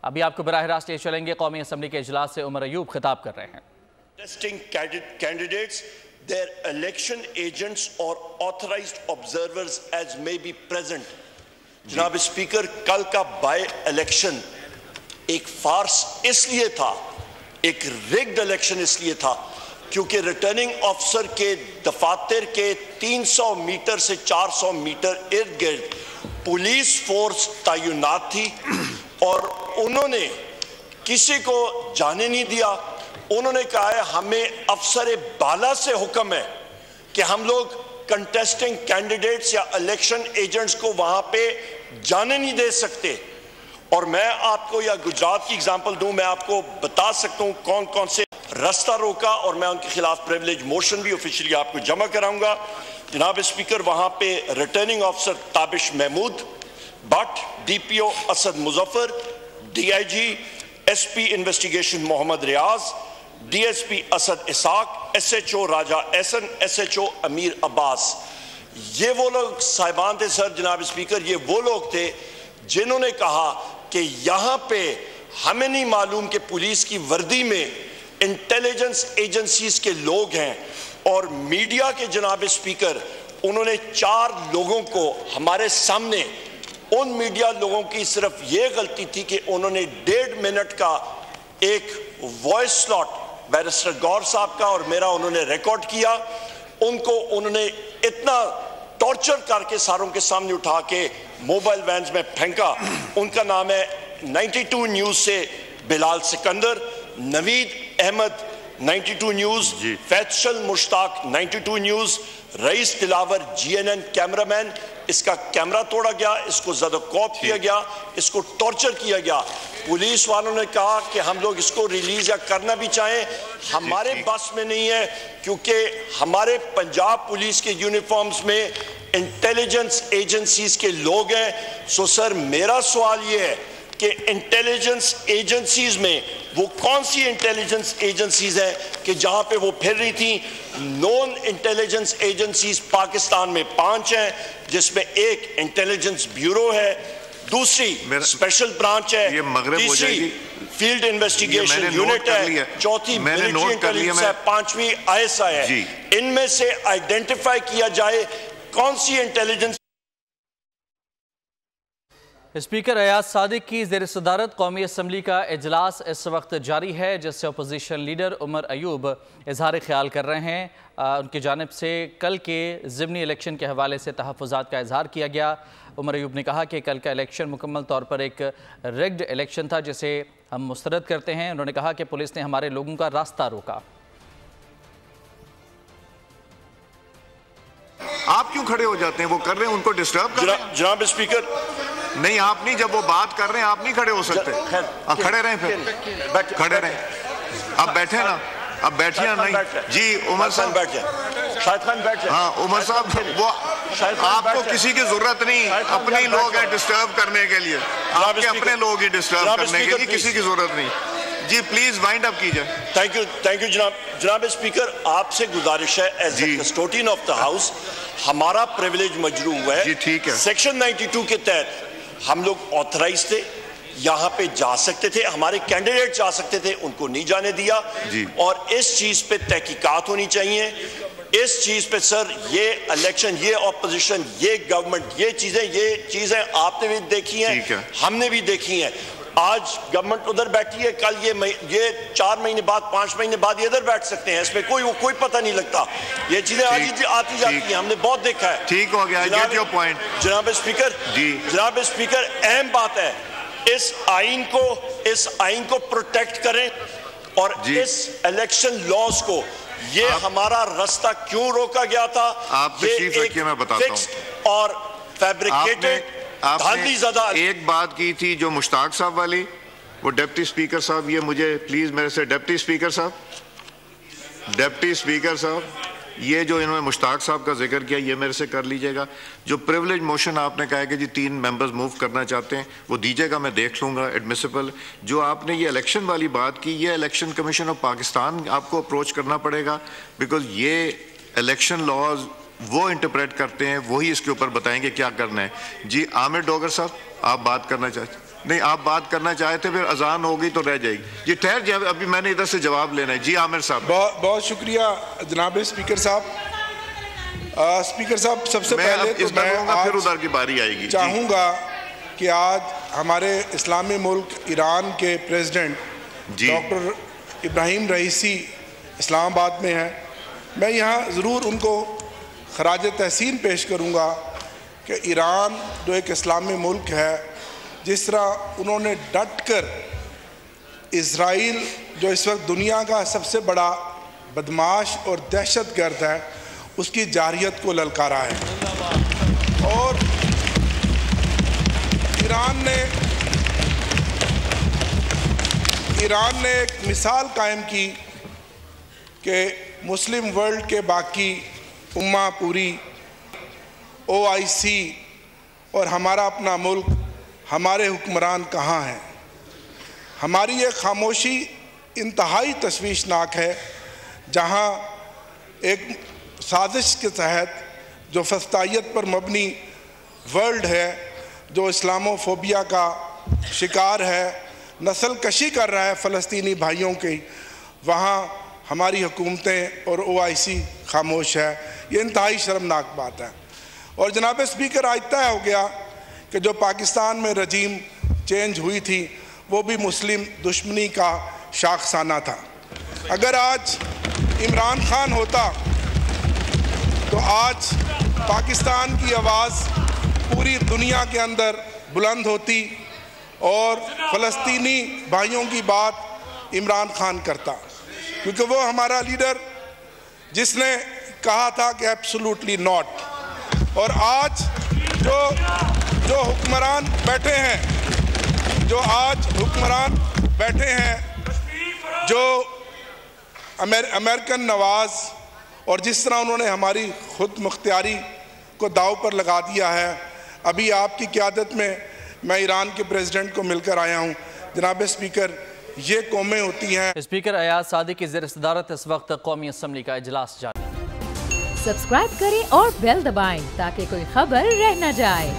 ابھی آپ کو براہ راست لے چلیں گے، قومی اسمبلی کے اجلاس سے عمر ایوب خطاب کر رہے ہیں۔ Testing candidates, their election agents or authorized observers as may be present. جناب اسپیکر، کل کا بائی الیکشن ایک فارس اس لیے تھا، ایک ریگڈ الیکشن اس لیے تھا کیونکہ ریٹرننگ آفیسر کے دفاتر کے 300 میٹر سے 400 میٹر ارد گرد پولیس فورس تعینات تھی اور انہوں نے کسی کو جانے نہیں دیا۔ انہوں نے کہا ہے ہمیں افسر بالا سے حکم ہے کہ ہم لوگ کنٹیسٹنگ کینڈیڈیٹس یا الیکشن ایجنٹس کو وہاں پہ جانے نہیں دے سکتے۔ اور میں آپ کو یا گجرات کی اگزامپل دوں، میں آپ کو بتا سکتا ہوں کون کون سے رستہ روکا، اور میں ان کے خلاف پریویلیج موشن بھی آفیشلی آپ کو جمع کراؤں گا۔ جناب اسپیکر، وہاں پہ returning officer Tabish Mahmood Butt, D P O Asad Muzaffar, D I G S P investigation Muhammad Riaz, D S P Asad Ishaq, S H O Raja Ahsan, S H O Amir Abbas, یہ وہ لوگ صاحبان تھے سر، جناب اسپیکر، یہ وہ لوگ تھے جنہوں نے کہا کہ یہاں پہ ہمیں نہیں معلوم کہ پولیس کی وردی میں انٹیلیجنس ایجنسیز کے لوگ ہیں، اور میڈیا کے جناب اسپیکر انہوں نے 4 لوگوں کو ہمارے سامنے، ان میڈیا لوگوں کی صرف یہ غلطی تھی کہ انہوں نے 1.5 منٹ کا ایک وائس سلاٹ بیرسٹر گور صاحب کا اور میرا انہوں نے ریکارڈ کیا، ان کو انہوں نے اتنا ٹارچر کر کے ساروں کے سامنے اٹھا کے موبائل وینز میں پھینکا۔ ان کا نام ہے 92 نیوز سے بلال سکندر، نوید احمد 92 نیوز، فیصل مشتاق 92 نیوز، رئیس دلاور GNN کیمرہ مین، اس کا کیمرہ توڑا گیا، اس کو زد و کوب کیا گیا، اس کو ٹارچر kیا گیا۔ پولیس والوں نے کہا کہ ہم لوگ اس کو ریلیز یا کرنا بھی چاہیں، ہمارے بس میں نہیں ہے، کیونکہ ہمارے پنجاب پولیس کے یونیفارمز میں انٹیلیجنس ایجنسیز کے لوگ ہیں۔ سو سر، میرا سوال یہ ہے کہ انٹیلیجنس ایجنسیز میں وہ کون سی انٹیلیجنس ایجنسیز ہیں کہ جہاں پہ وہ پھر رہی تھیں؟ نون انٹیلیجنس ایجنسیز پاکستان میں 5 ہیں، جس میں ایک انٹیلیجنس بیورو ہے، دوسری اسپیشل برانچ ہے، تیسری فیلڈ انویسٹیگیشن یونٹ ہے، چوتھی ملٹری انٹیلیجنس ہے، 5ویں ISI ہے۔ ان میں سے آئیڈینٹیفائی کیا جائے کون سی انٹیلیجنس۔ اسپیکر ایاز صادق کی زیر صدارت قومی اسمبلی کا اجلاس اس وقت جاری ہے، جس سے اپوزیشن لیڈر عمر ایوب اظہار خیال کر رہے ہیں۔ ان کی جانب سے کل کے ضمنی الیکشن کے حوالے سے تحفظات کا اظہار کیا گیا۔ عمر ایوب نے کہا کہ کل کا الیکشن مکمل طور پر ایک ریگڈ الیکشن تھا جسے ہم مسترد کرتے ہیں۔ انہوں نے کہا کہ پولیس نے ہمارے لوگوں کا راستہ روکا۔ آپ کیوں کھڑے ہو جاتے ہیں؟ وہ کر رہے ہیں، ان کو ڈسٹرب کر رہے ہیں۔ جناب اسپیکر، نہیں، آپ نہیں، جب وہ بات کر رہے ہیں آپ نہیں کھڑے ہو سکتے۔ کھڑے رہیں، پھر کھڑے رہیں۔ اب بیٹھے نا، اب بیٹھیے نہیں جی عمر صاحب، شاہد خان بیٹھ جائیں۔ ہاں عمر صاحب، وہ آپ کو کسی کی ضرورت نہیں، اپنے لوگ ہیں ڈسٹرب کرنے کے لیے، آپ کے اپنے لوگ ہی ڈسٹرب کرنے کے لیے، کسی کی ضرورت نہیں۔ جی پلیز وائنڈ اپ کیجئے۔ تھینک یو جناب اسپیکر، آپ سے گزارش ہے as a custodian of the house, ہمارا پریویلیج مجروح ہوا ہے۔ جی ٹھیک ہے۔ سیکشن 92 کے تحت ہم لوگ آتھرائز تھے، یہاں پہ جا سکتے تھے، ہمارے کینڈیڈیٹ جا سکتے تھے، ان کو نہیں جانے دیا، اور اس چیز پہ تحقیقات ہونی چاہیے۔ اس چیز پہ سر، یہ الیکشن، یہ اپوزیشن، یہ گورنمنٹ، یہ چیزیں آپ نے بھی دیکھی ہیں، ہم نے بھی دیکھی ہیں۔ آج گورنمنٹ ادھر بیٹھی ہے، کل یہ 4 مہینے بعد 5 مہینے بعد یہ ادھر بیٹھ سکتے ہیں، اس میں کوئی پتہ نہیں لگتا۔ یہ چیزیں آج ہی آتی جاتی ہیں، ہم نے بہت دیکھا ہے۔ ٹھیک ہو گیا، گیٹ یور پوائنٹ۔ جناب اسپیکر، اہم بات ہے، اس آئین کو پروٹیکٹ کریں، اور اس الیکشن لاز کو، یہ ہمارا راستہ کیوں روکا گیا تھا، آپ تشریف رکھیے، میں بتاتا ہوں۔ اور فیبریکیٹڈ، آپ نے ایک بات کی تھی جو مشتاق صاحب والی، وہ ڈپٹی سپیکر صاحب، یہ مجھے پلیز میرے سے ڈپٹی سپیکر صاحب یہ جو انہوں نے مشتاق صاحب کا ذکر کیا، یہ میرے سے کر لیجئے گا۔ جو پریولیج موشن آپ نے کہا کہ جی 3 ممبرز موو کرنا چاہتے ہیں، وہ دیجئے گا، میں دیکھ لوں گا ایڈمیسیبل۔ جو آپ نے یہ الیکشن والی بات کی، یہ الیکشن کمیشن آف پاکستان آپ کو اپروچ کرنا پڑے گا، بیکاز یہ الیکشن لاز وہ انٹرپریٹ کرتے ہیں، وہی اس کے اوپر بتائیں گے کیا کرنا ہے۔ جی عامر ڈوگر صاحب، آپ بات کرنا چاہتے ہیں؟ نہیں آپ بات کرنا چاہے تھے پھر اذان ہوگی تو رہ جائے گی. جی ٹھہر جائے, ابھی میں نے ادھر سے جواب لینا ہے. جی عامر صاحب. بہت شکریہ جناب اسپیکر صاحب. اسپیکر صاحب سب سے پہلے تو میں پھر ادھر کی باری آئے گی. چاہوں گا کہ آج ہمارے اسلامی ملک ایران کے پریزیڈنٹ ڈاکٹر ابراہیم رئیسی اسلام آباد میں ہیں. میں یہاں ضرور ان کو خراج تحسین پیش کروں گا کہ ایران جو ایک اسلامی ملک ہے, جس طرح انہوں نے ڈٹ کر اسرائیل جو اس وقت دنیا کا سب سے بڑا بدماش اور دہشت گرد ہے, اس کی جارحیت کو للکارا ہے. اور ایران نے ایک مثال قائم کی کہ مسلم ورلڈ کے باقی امہ پوری OIC اور ہمارا اپنا ملک, ہمارے حکمران کہاں ہیں. ہماری یہ خاموشی انتہائی تشویشناک ہے, جہاں ایک سازش کے تحت جو فسطائیت پر مبنی ورلڈ ہے, جو اسلاموفوبیا کا شکار ہے, نسل کشی کر رہا ہے فلسطینی بھائیوں کی, وہاں ہماری حکومتیں اور OIC خاموش ہے. یہ انتہائی شرمناک بات ہے. اور جناب اسپیکر, آج طے ہو گیا کہ جو پاکستان میں رجیم چینج ہوئی تھی وہ بھی مسلم دشمنی کا شاخسانہ تھا. اگر آج عمران خان ہوتا تو آج پاکستان کی آواز پوری دنیا کے اندر بلند ہوتی اور فلسطینی بھائیوں کی بات عمران خان کرتا, کیونکہ وہ ہمارا لیڈر جس نے کہا تھا کہ ایبسولوٹلی ناٹ. اور آج جو حکمران بیٹھے ہیں, جو امریکن نواز, اور جس طرح انہوں نے ہماری خود مختاری کو داؤ پر لگا دیا ہے. ابھی آپ کی قیادت میں ایران کے پریزیڈنٹ کو مل کر آیا ہوں. جناب اسپیکر, یہ قومیں ہوتی ہیں. اسپیکر ایاز صادق کی زیر صدارت اس وقت قومی اسمبلی کا اجلاس جاری. سبسکرائب کریں اور بیل دبائیں تاکہ کوئی خبر رہ نہ جائے.